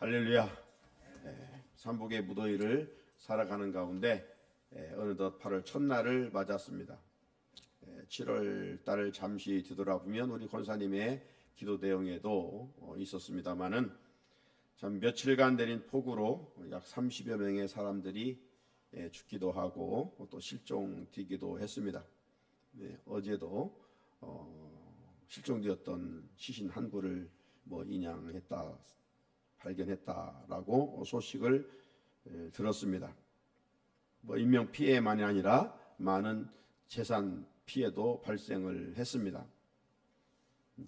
할렐루야. 삼복의 무더위를 살아가는 가운데 어느덧 8월 첫날을 맞았습니다. 7월 달을 잠시 뒤돌아보면 우리 권사님의 기도 내용에도 있었습니다마는 참 며칠간 내린 폭우로 약 30여 명의 사람들이 죽기도 하고 또 실종되기도 했습니다. 어제도 실종되었던 시신 한 구를 인양했다, 발견했다라고 소식을 들었습니다. 인명 피해만이 아니라 많은 재산 피해도 발생을 했습니다.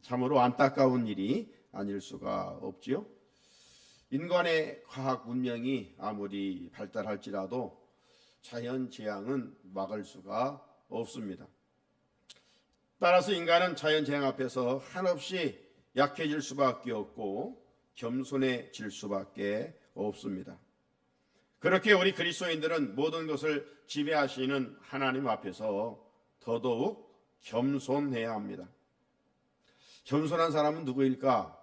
참으로 안타까운 일이 아닐 수가 없지요. 인간의 과학 문명이 아무리 발달할지라도 자연 재앙은 막을 수가 없습니다. 따라서 인간은 자연 재앙 앞에서 한없이 약해질 수밖에 없고 겸손해질 수밖에 없습니다. 그렇게 우리 그리스도인들은 모든 것을 지배하시는 하나님 앞에서 더더욱 겸손해야 합니다. 겸손한 사람은 누구일까?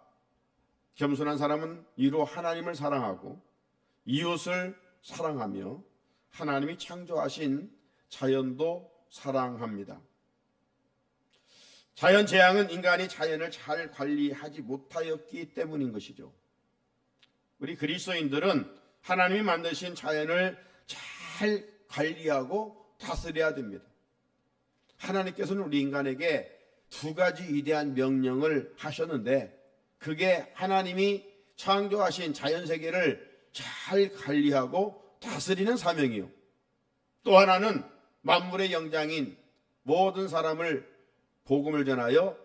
겸손한 사람은 이로 하나님을 사랑하고 이웃을 사랑하며 하나님이 창조하신 자연도 사랑합니다. 자연 재앙은 인간이 자연을 잘 관리하지 못하였기 때문인 것이죠. 우리 그리스도인들은 하나님이 만드신 자연을 잘 관리하고 다스려야 됩니다. 하나님께서는 우리 인간에게 두 가지 위대한 명령을 하셨는데 그게 하나님이 창조하신 자연 세계를 잘 관리하고 다스리는 사명이요, 또 하나는 만물의 영장인 모든 사람을 복음을 전하여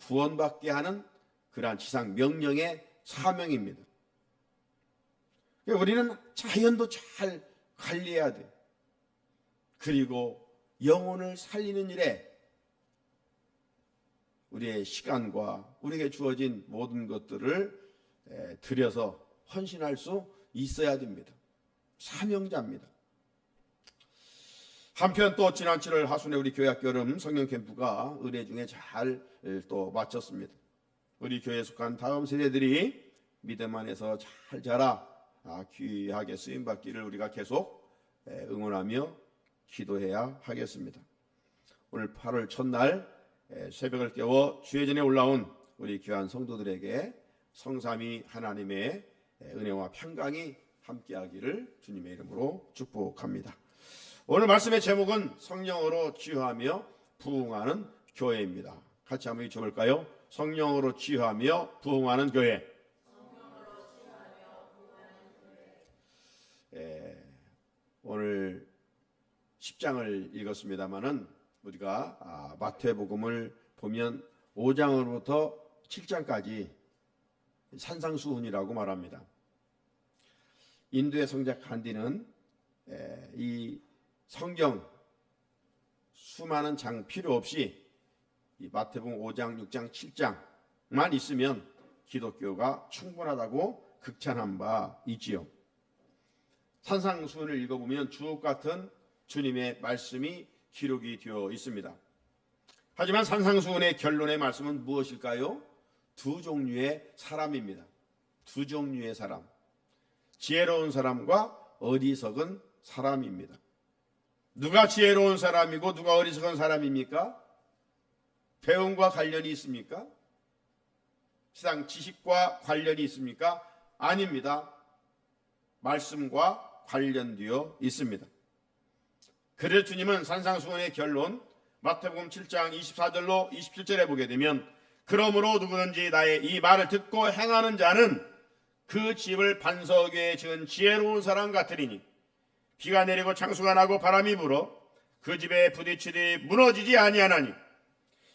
구원받게 하는 그러한 지상 명령의 사명입니다. 우리는 자연도 잘 관리해야 돼요. 그리고 영혼을 살리는 일에 우리의 시간과 우리에게 주어진 모든 것들을 들여서 헌신할 수 있어야 됩니다. 사명자입니다. 한편 또 지난 7월 하순에 우리 교회 학교름 성령 캠프가 은혜 중에 잘 또 마쳤습니다. 우리 교회에 속한 다음 세대들이 믿음 안에서 잘 자라 귀하게 쓰임받기를 우리가 계속 응원하며 기도해야 하겠습니다. 오늘 8월 첫날 새벽을 깨워 주의 전에 올라온 우리 귀한 성도들에게 성삼위 하나님의 은혜와 평강이 함께하기를 주님의 이름으로 축복합니다. 오늘 말씀의 제목은 성령으로 치유하며 부흥하는 교회입니다. 같이 한번 읽어볼까요? 성령으로 치유하며 부흥하는 교회. 오늘 10장을 읽었습니다마는 우리가 마태복음을 보면 5장으로부터 7장까지 산상수훈이라고 말합니다. 인도의 성자 간디는 이 성경 수많은 장 필요 없이 이 마태복음 5장, 6장, 7장만 있으면 기독교가 충분하다고 극찬한 바 있지요. 산상수훈을 읽어보면 주옥 같은 주님의 말씀이 기록이 되어 있습니다. 하지만 산상수훈의 결론의 말씀은 무엇일까요? 두 종류의 사람입니다. 두 종류의 사람. 지혜로운 사람과 어리석은 사람입니다. 누가 지혜로운 사람이고 누가 어리석은 사람입니까? 배움과 관련이 있습니까? 세상 지식과 관련이 있습니까? 아닙니다. 말씀과 관련되어 있습니다. 그래서 주님은 산상수훈의 결론 마태복음 7장 24절로 27절에 보게 되면 그러므로 누구든지 나의 이 말을 듣고 행하는 자는 그 집을 반석 위에 지은 지혜로운 사람 같으리니 비가 내리고 창수가 나고 바람이 불어 그 집에 부딪히되 무너지지 아니하나니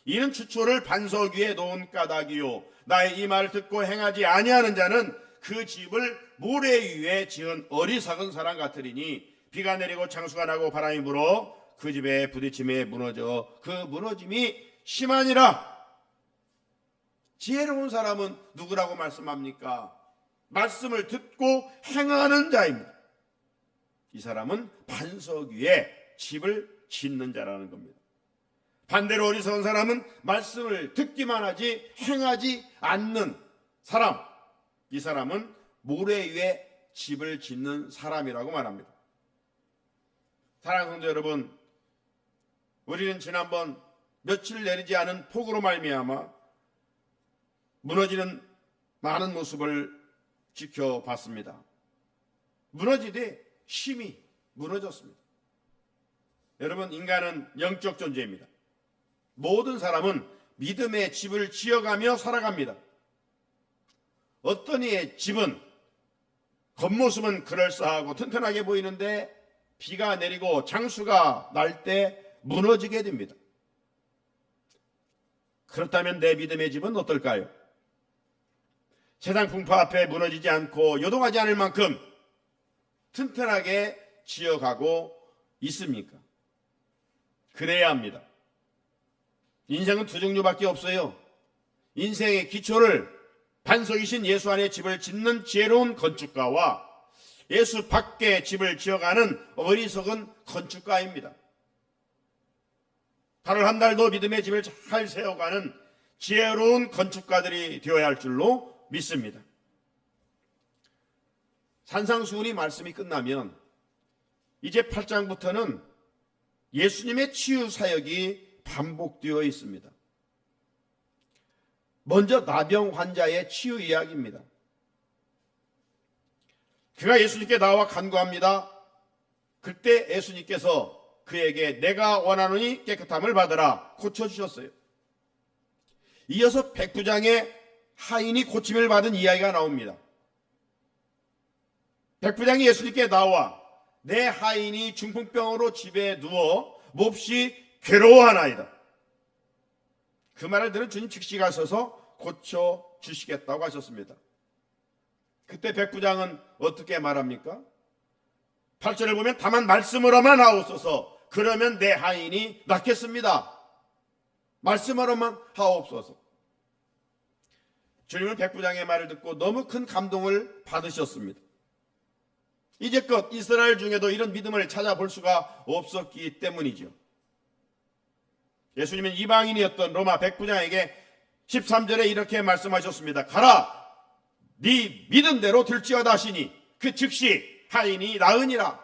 이는 추초를 반석 위에 놓은 까닭이요 나의 이 말을 듣고 행하지 아니하는 자는 그 집을 모래 위에 지은 어리석은 사람 같으리니 비가 내리고 창수가 나고 바람이 불어 그 집에 부딪힘에 무너져 그 무너짐이 심하니라. 지혜로운 사람은 누구라고 말씀합니까? 말씀을 듣고 행하는 자입니다. 이 사람은 반석 위에 집을 짓는 자라는 겁니다. 반대로 어리석은 사람은 말씀을 듣기만 하지 행하지 않는 사람, 이 사람은 모래 위에 집을 짓는 사람이라고 말합니다. 사랑하는 성도 여러분, 우리는 지난번 며칠 내리지 않은 폭우로 말미암아 무너지는 많은 모습을 지켜봤습니다. 무너지되 심히 무너졌습니다. 여러분, 인간은 영적 존재입니다. 모든 사람은 믿음의 집을 지어가며 살아갑니다. 어떤 이의 집은 겉모습은 그럴싸하고 튼튼하게 보이는데 비가 내리고 장수가 날 때 무너지게 됩니다. 그렇다면 내 믿음의 집은 어떨까요? 세상 풍파 앞에 무너지지 않고 요동하지 않을 만큼 튼튼하게 지어가고 있습니까? 그래야 합니다. 인생은 두 종류밖에 없어요. 인생의 기초를 반석이신 예수 안에 집을 짓는 지혜로운 건축가와 예수 밖에 집을 지어가는 어리석은 건축가입니다. 하루 한 달도 믿음의 집을 잘 세워가는 지혜로운 건축가들이 되어야 할 줄로 믿습니다. 산상수훈이 말씀이 끝나면 이제 8장부터는 예수님의 치유 사역이 반복되어 있습니다. 먼저 나병 환자의 치유 이야기입니다. 그가 예수님께 나와 간구합니다. 그때 예수님께서 그에게 내가 원하노니 깨끗함을 받으라 고쳐주셨어요. 이어서 백부장의 하인이 고침을 받은 이야기가 나옵니다. 백부장이 예수님께 나와 내 하인이 중풍병으로 집에 누워 몹시 괴로워하나이다. 그 말을 들은 주님 즉시 가셔서 고쳐주시겠다고 하셨습니다. 그때 백부장은 어떻게 말합니까? 8절을 보면 다만 말씀으로만 하옵소서. 그러면 내 하인이 낫겠습니다. 말씀으로만 하옵소서. 주님은 백부장의 말을 듣고 너무 큰 감동을 받으셨습니다. 이제껏 이스라엘 중에도 이런 믿음을 찾아볼 수가 없었기 때문이죠. 예수님은 이방인이었던 로마 백부장에게 13절에 이렇게 말씀하셨습니다. 가라, 네 믿은 대로 들지어다 하시니 그 즉시 하인이 나으니라.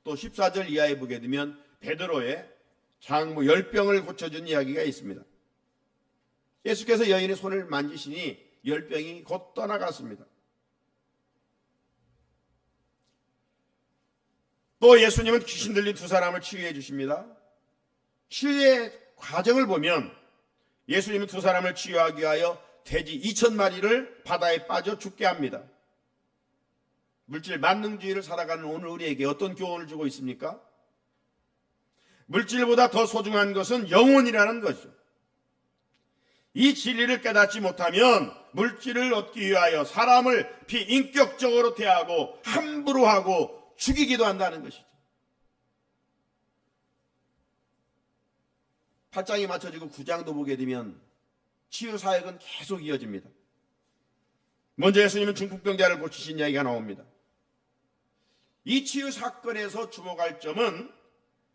또 14절 이하에 보게 되면 베드로의 장모 열병을 고쳐준 이야기가 있습니다. 예수께서 여인의 손을 만지시니 열병이 곧 떠나갔습니다. 또 예수님은 귀신 들린 두 사람을 치유해 주십니다. 치유의 과정을 보면 예수님은 두 사람을 치유하기 위하여 돼지 2,000마리를 바다에 빠져 죽게 합니다. 물질 만능주의를 살아가는 오늘 우리에게 어떤 교훈을 주고 있습니까? 물질보다 더 소중한 것은 영혼이라는 것이죠. 이 진리를 깨닫지 못하면 물질을 얻기 위하여 사람을 비인격적으로 대하고 함부로 하고 죽이기도 한다는 것이죠. 8장이 맞춰지고 9장도 보게 되면 치유 사역은 계속 이어집니다. 먼저 예수님은 중풍병자를 고치신 이야기가 나옵니다. 이 치유 사건에서 주목할 점은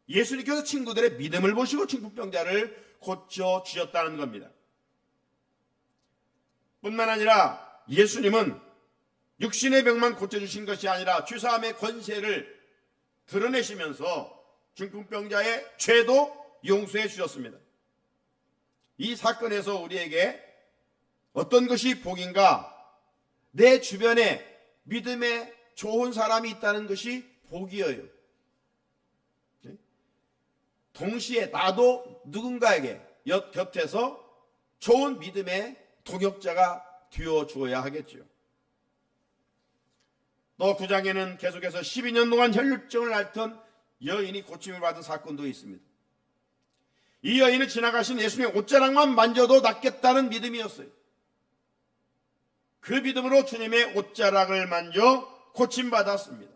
예수님께서 친구들의 믿음을 보시고 중풍병자를 고쳐주셨다는 겁니다. 뿐만 아니라 예수님은 육신의 병만 고쳐주신 것이 아니라 주사함의 권세를 드러내시면서 중풍병자의 죄도 용서해 주셨습니다. 이 사건에서 우리에게 어떤 것이 복인가? 내 주변에 믿음의 좋은 사람이 있다는 것이 복이에요. 동시에 나도 누군가에게 곁에서 좋은 믿음의 동역자가 되어 주어야 하겠죠. 또 9장에는 계속해서 12년 동안 혈루증을 앓던 여인이 고침을 받은 사건도 있습니다. 이 여인은 지나가신 예수님의 옷자락만 만져도 낫겠다는 믿음이었어요. 그 믿음으로 주님의 옷자락을 만져 고침받았습니다.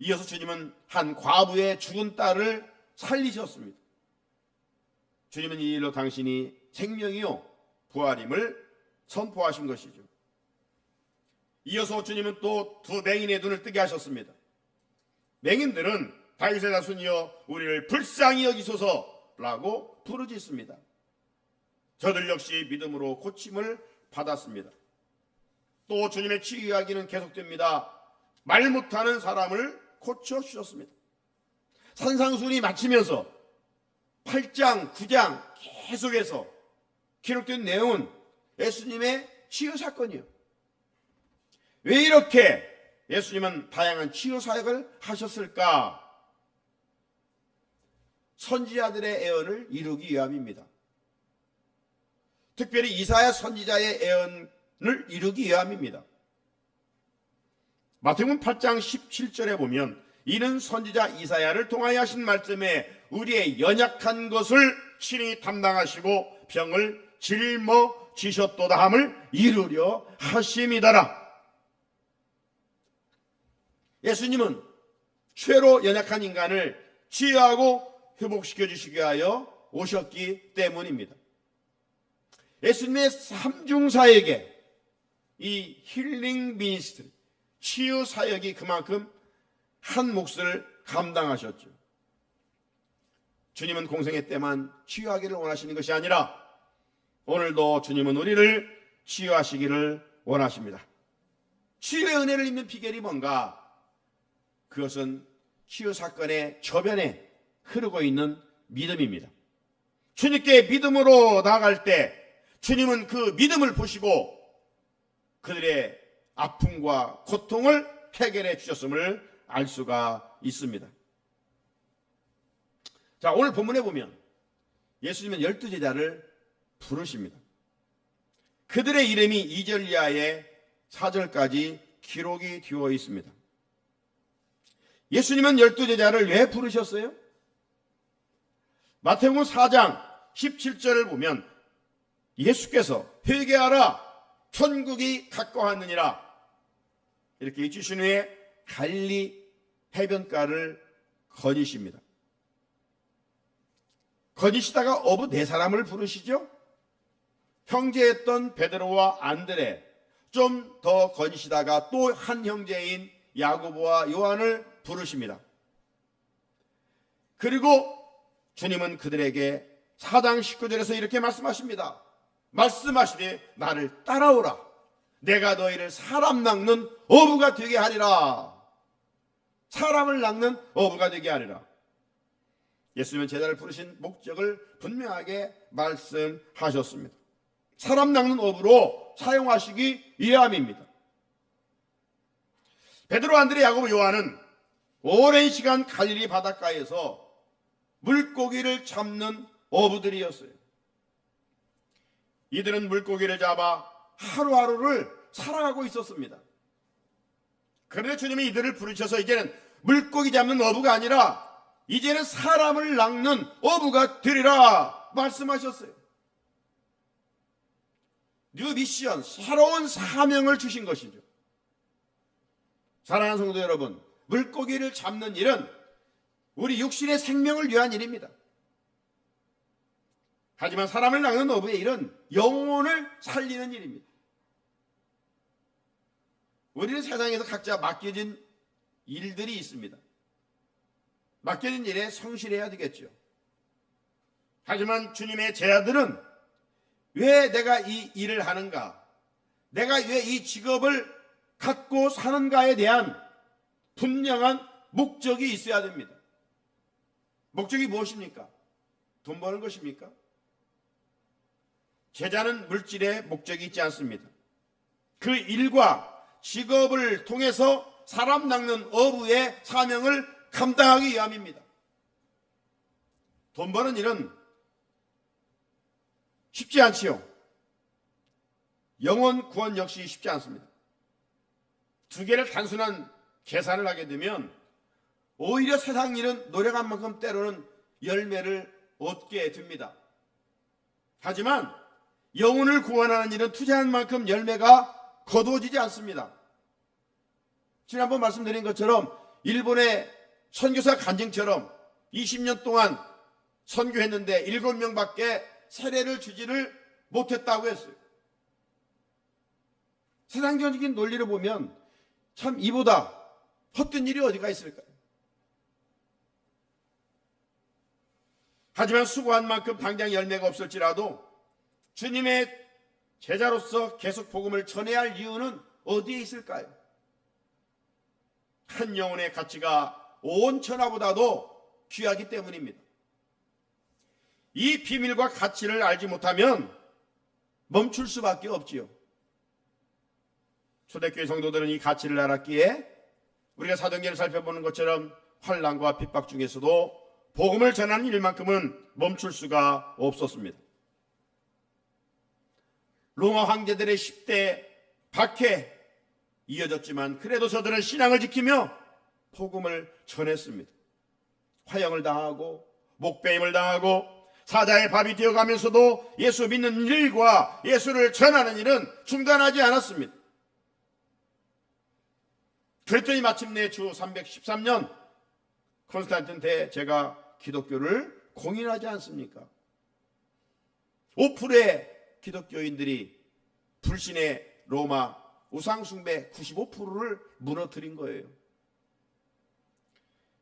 이어서 주님은 한 과부의 죽은 딸을 살리셨습니다. 주님은 이 일로 당신이 생명이요 부활임을 선포하신 것이죠. 이어서 주님은 또 두 맹인의 눈을 뜨게 하셨습니다. 맹인들은 다윗의 자손이여 우리를 불쌍히 여기소서라고 부르짖습니다. 저들 역시 믿음으로 고침을 받았습니다. 또 주님의 치유 이야기는 계속됩니다. 말 못하는 사람을 고쳐주셨습니다. 산상수훈이 마치면서 8장, 9장 계속해서 기록된 내용은 예수님의 치유 사건이에요. 왜 이렇게 예수님은 다양한 치유 사역을 하셨을까? 선지자들의 예언을 이루기 위함입니다. 특별히 이사야 선지자의 예언을 이루기 위함입니다. 마태복음 8장 17절에 보면 이는 선지자 이사야를 통하여 하신 말씀에 우리의 연약한 것을 친히 담당하시고 병을 짊어지셨도다 함을 이루려 하심이더라. 예수님은 죄로 연약한 인간을 치유하고 회복시켜 주시기 위하여 오셨기 때문입니다. 예수님의 삼중사역에 이 힐링 미니스트리, 치유 사역이 그만큼 한 몫을 감당하셨죠. 주님은 공생애 때만 치유하기를 원하시는 것이 아니라 오늘도 주님은 우리를 치유하시기를 원하십니다. 치유의 은혜를 입는 비결이 뭔가? 그것은 치유 사건의 저변에 흐르고 있는 믿음입니다. 주님께 믿음으로 나아갈 때 주님은 그 믿음을 보시고 그들의 아픔과 고통을 해결해 주셨음을 알 수가 있습니다. 자, 오늘 본문에 보면 예수님은 12제자를 부르십니다. 그들의 이름이 2절 이하에 4절까지 기록이 되어 있습니다. 예수님은 12제자를 왜 부르셨어요? 마태복음 4장 17절을 보면 예수께서 회개하라 천국이 가까웠느니라 이렇게 해주신 후에 갈릴리 해변가를 거니십니다. 거니시다가 어부 4사람을 부르시죠. 형제였던 베드로와 안드레, 좀 더 거니시다가 또 한 형제인 야고보와 요한을 부르십니다. 그리고 주님은 그들에게 4장 19절에서 이렇게 말씀하십니다. 말씀하시되 나를 따라오라. 내가 너희를 사람 낚는 어부가 되게 하리라. 사람을 낚는 어부가 되게 하리라. 예수님은 제자를 부르신 목적을 분명하게 말씀하셨습니다. 사람 낚는 어부로 사용하시기 위함입니다. 베드로, 안드레, 야고보, 요한은 오랜 시간 갈릴리 바닷가에서 물고기를 잡는 어부들이었어요. 이들은 물고기를 잡아 하루하루를 살아가고 있었습니다. 그런데 주님이 이들을 부르셔서 이제는 물고기 잡는 어부가 아니라 이제는 사람을 낚는 어부가 되리라 말씀하셨어요. 뉴 미션, 새로운 사명을 주신 것이죠. 사랑하는 성도 여러분, 물고기를 잡는 일은 우리 육신의 생명을 위한 일입니다. 하지만 사람을 낚는 어부의 일은 영혼을 살리는 일입니다. 우리는 세상에서 각자 맡겨진 일들이 있습니다. 맡겨진 일에 성실해야 되겠죠. 하지만 주님의 제자들은 왜 내가 이 일을 하는가? 내가 왜 이 직업을 갖고 사는가에 대한 분명한 목적이 있어야 됩니다. 목적이 무엇입니까? 돈 버는 것입니까? 제자는 물질에 목적이 있지 않습니다. 그 일과 직업을 통해서 사람 낚는 어부의 사명을 감당하기 위함입니다. 돈 버는 일은 쉽지 않지요. 영혼 구원 역시 쉽지 않습니다. 두 개를 단순한 계산을 하게 되면 오히려 세상 일은 노력한 만큼 때로는 열매를 얻게 됩니다. 하지만 영혼을 구원하는 일은 투자한 만큼 열매가 거두어지지 않습니다. 지난번 말씀드린 것처럼 일본의 선교사 간증처럼 20년 동안 선교했는데 7명밖에 세례를 주지를 못했다고 했어요. 세상적인 논리를 보면 참 이보다 헛된 일이 어디가 있을까요? 하지만 수고한 만큼 당장 열매가 없을지라도 주님의 제자로서 계속 복음을 전해야 할 이유는 어디에 있을까요? 한 영혼의 가치가 온 천하보다도 귀하기 때문입니다. 이 비밀과 가치를 알지 못하면 멈출 수밖에 없지요. 초대교회 성도들은 이 가치를 알았기에 우리가 사도행전을 살펴보는 것처럼 환난과 핍박 중에서도 복음을 전하는 일만큼은 멈출 수가 없었습니다. 로마 황제들의 10대 박해 이어졌지만 그래도 저들은 신앙을 지키며 복음을 전했습니다. 화형을 당하고 목배임을 당하고 사자의 밥이 되어가면서도 예수 믿는 일과 예수를 전하는 일은 중단하지 않았습니다. 그랬더니 마침내 주 313년 콘스탄틴 대제가 기독교를 공인하지 않습니까? 5%의 기독교인들이 불신의 로마 우상숭배 95%를 무너뜨린 거예요.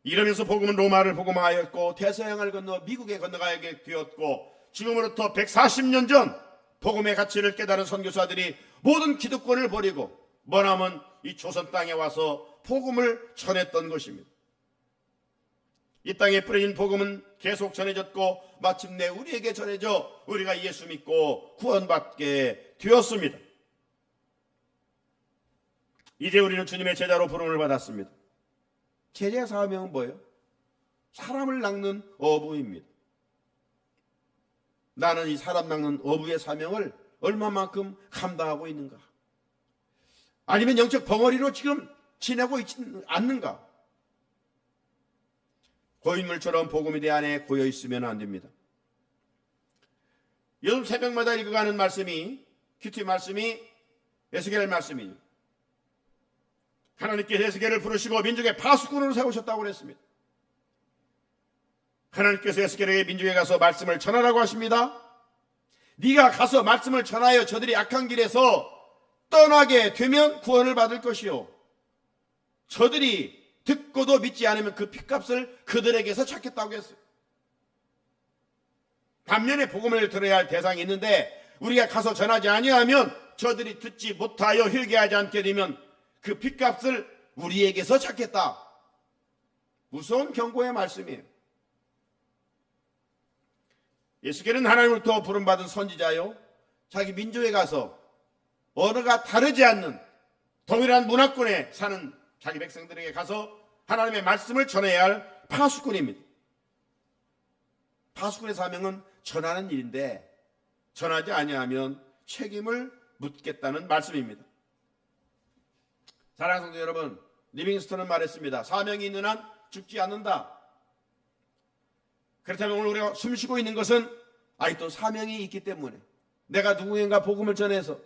이러면서 복음은 로마를 복음하였고 대서양을 건너 미국에 건너가게 되었고 지금으로부터 140년 전 복음의 가치를 깨달은 선교사들이 모든 기득권을 버리고 머나먼 이 조선 땅에 와서 복음을 전했던 것입니다. 이 땅에 뿌려진 복음은 계속 전해졌고 마침내 우리에게 전해져 우리가 예수 믿고 구원받게 되었습니다. 이제 우리는 주님의 제자로 부름을 받았습니다. 제자의 사명은 뭐예요? 사람을 낚는 어부입니다. 나는 이 사람 낚는 어부의 사명을 얼마만큼 감당하고 있는가? 아니면 영적 벙어리로 지금 지내고 있지 않는가? 고인물처럼 복음에 대한 안에 고여 있으면 안 됩니다. 요즘 새벽마다 읽어가는 말씀이 큐티 말씀이 에스겔 말씀이죠. 하나님께서 에스겔을 부르시고 민족의 파수꾼으로 세우셨다고 그랬습니다. 하나님께서 에스겔에게 민족에 가서 말씀을 전하라고 하십니다. 네가 가서 말씀을 전하여 저들이 악한 길에서 떠나게 되면 구원을 받을 것이요 저들이 듣고도 믿지 않으면 그 핏값을 그들에게서 찾겠다고 했어요. 반면에 복음을 들어야 할 대상이 있는데 우리가 가서 전하지 아니하면 저들이 듣지 못하여 회개하지 않게 되면 그 핏값을 우리에게서 찾겠다. 무서운 경고의 말씀이에요. 에스겔은 하나님으로부터 부름받은 선지자요 자기 민족에 가서 언어가 다르지 않는 동일한 문화권에 사는 자기 백성들에게 가서 하나님의 말씀을 전해야 할 파수꾼입니다. 파수꾼의 사명은 전하는 일인데 전하지 아니하면 책임을 묻겠다는 말씀입니다. 사랑하는 성도 여러분, 리빙스턴은 말했습니다. 사명이 있는 한 죽지 않는다. 그렇다면 오늘 우리가 숨쉬고 있는 것은 아직도 사명이 있기 때문에 내가 누구인가 복음을 전해서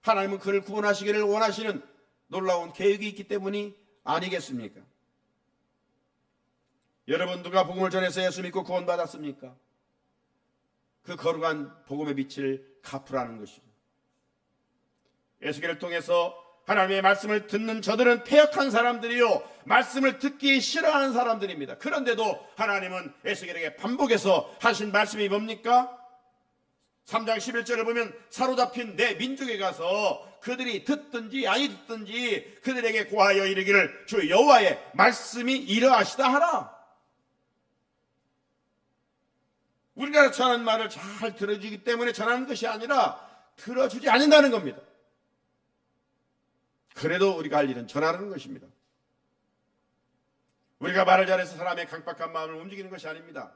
하나님은 그를 구원하시기를 원하시는 놀라운 계획이 있기 때문이 아니겠습니까? 여러분 누가 복음을 전해서 예수 믿고 구원받았습니까? 그 거룩한 복음의 빛을 갚으라는 것이죠. 에스겔을 통해서 하나님의 말씀을 듣는 저들은 패역한 사람들이요 말씀을 듣기 싫어하는 사람들입니다. 그런데도 하나님은 에스겔에게 반복해서 하신 말씀이 뭡니까? 3장 11절을 보면 사로잡힌 내 민족에 가서 그들이 듣든지 아니 듣든지 그들에게 고하여 이르기를 주 여호와의 말씀이 이러하시다 하라. 우리가 전하는 말을 잘 들어주기 때문에 전하는 것이 아니라 들어주지 않는다는 겁니다. 그래도 우리가 할 일은 전하는 것입니다. 우리가 말을 잘해서 사람의 강박한 마음을 움직이는 것이 아닙니다.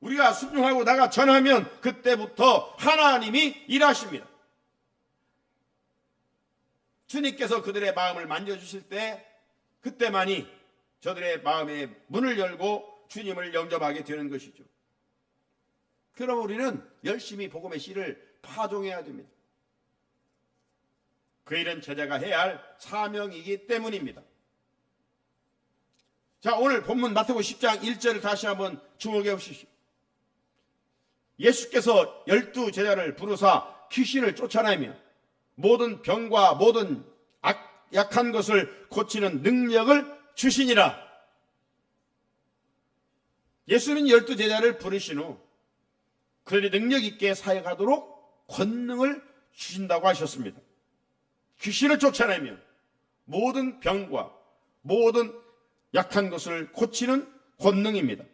우리가 순종하고 나가 전하면 그때부터 하나님이 일하십니다. 주님께서 그들의 마음을 만져주실 때 그때만이 저들의 마음의 문을 열고 주님을 영접하게 되는 것이죠. 그럼 우리는 열심히 복음의 씨를 파종해야 됩니다. 그 일은 제자가 해야 할 사명이기 때문입니다. 자, 오늘 본문 마태복음 10장 1절을 다시 한번 주목해 보십시오. 예수께서 12제자를 부르사 귀신을 쫓아내며 모든 병과 모든 약한 것을 고치는 능력을 주시니라. 예수는 12제자를 부르신 후 그들이 능력 있게 사역하도록 권능을 주신다고 하셨습니다. 귀신을 쫓아내며 모든 병과 모든 약한 것을 고치는 권능입니다.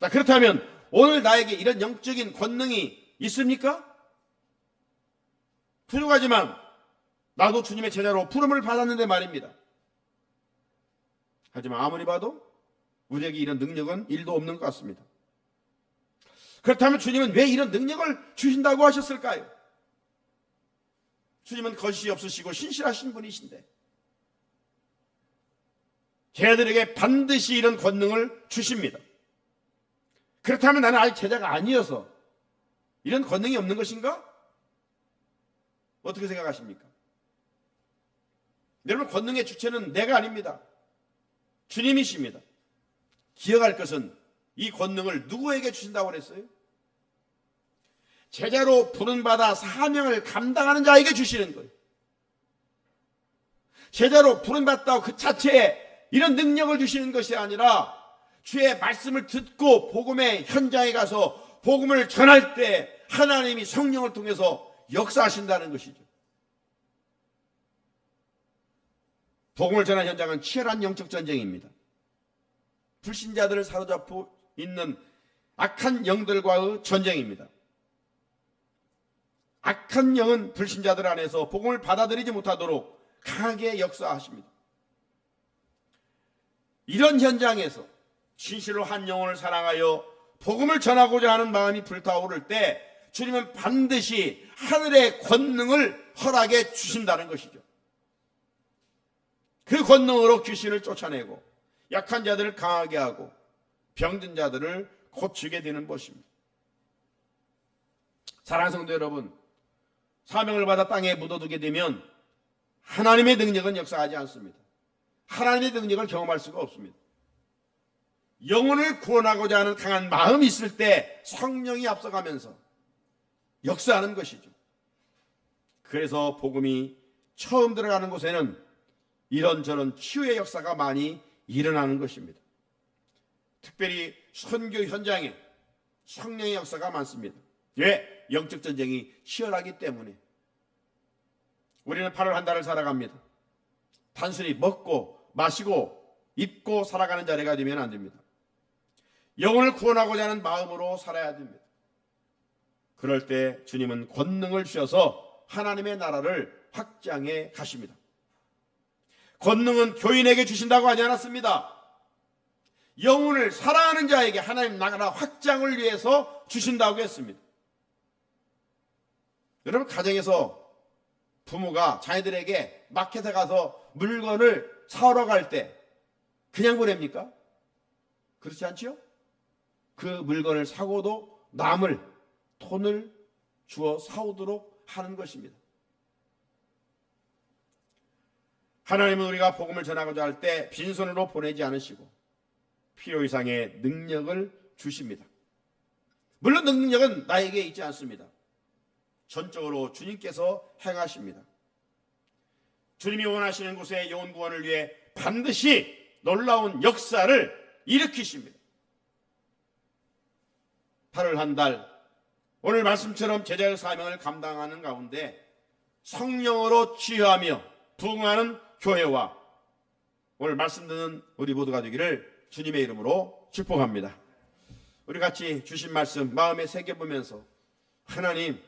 자, 그렇다면 오늘 나에게 이런 영적인 권능이 있습니까? 부족하지만 나도 주님의 제자로 부름을 받았는데 말입니다. 하지만 아무리 봐도 우리에게 이런 능력은 1도 없는 것 같습니다. 그렇다면 주님은 왜 이런 능력을 주신다고 하셨을까요? 주님은 거짓이 없으시고 신실하신 분이신데 제자들에게 반드시 이런 권능을 주십니다. 그렇다면 나는 아직 제자가 아니어서 이런 권능이 없는 것인가? 어떻게 생각하십니까? 여러분, 권능의 주체는 내가 아닙니다. 주님이십니다. 기억할 것은 이 권능을 누구에게 주신다고 그랬어요? 제자로 부름받아 사명을 감당하는 자에게 주시는 거예요. 제자로 부름받다고 그 자체에 이런 능력을 주시는 것이 아니라 주의 말씀을 듣고 복음의 현장에 가서 복음을 전할 때 하나님이 성령을 통해서 역사하신다는 것이죠. 복음을 전하는 현장은 치열한 영적 전쟁입니다. 불신자들을 사로잡고 있는 악한 영들과의 전쟁입니다. 악한 영은 불신자들 안에서 복음을 받아들이지 못하도록 강하게 역사하십니다. 이런 현장에서 진실로 한 영혼을 사랑하여 복음을 전하고자 하는 마음이 불타오를 때 주님은 반드시 하늘의 권능을 허락해 주신다는 것이죠. 그 권능으로 귀신을 쫓아내고 약한 자들을 강하게 하고 병든 자들을 고치게 되는 것입니다. 사랑하는 성도 여러분, 사명을 받아 땅에 묻어두게 되면 하나님의 능력은 역사하지 않습니다. 하나님의 능력을 경험할 수가 없습니다. 영혼을 구원하고자 하는 강한 마음이 있을 때 성령이 앞서가면서 역사하는 것이죠. 그래서 복음이 처음 들어가는 곳에는 이런저런 치유의 역사가 많이 일어나는 것입니다. 특별히 선교 현장에 성령의 역사가 많습니다. 왜? 영적 전쟁이 치열하기 때문에. 우리는 8월 한 달을 살아갑니다. 단순히 먹고 마시고 입고 살아가는 자리가 되면 안 됩니다. 영혼을 구원하고자 하는 마음으로 살아야 됩니다. 그럴 때 주님은 권능을 주셔서 하나님의 나라를 확장해 가십니다. 권능은 교인에게 주신다고 하지 않았습니다. 영혼을 사랑하는 자에게 하나님 나라 확장을 위해서 주신다고 했습니다. 여러분, 가정에서 부모가 자녀들에게 마켓에 가서 물건을 사러 갈 때 그냥 보냅니까? 그렇지 않지요? 그 물건을 사고도 남을 돈을 주어 사오도록 하는 것입니다. 하나님은 우리가 복음을 전하고자 할 때 빈손으로 보내지 않으시고 필요 이상의 능력을 주십니다. 물론 능력은 나에게 있지 않습니다. 전적으로 주님께서 행하십니다. 주님이 원하시는 곳에 영혼 구원을 위해 반드시 놀라운 역사를 일으키십니다. 8월 한 달, 오늘 말씀처럼 제자의 사명을 감당하는 가운데 성령으로 치유하며 부흥하는 교회와 오늘 말씀 듣는 우리 모두가 되기를 주님의 이름으로 축복합니다. 우리 같이 주신 말씀 마음에 새겨보면서 하나님,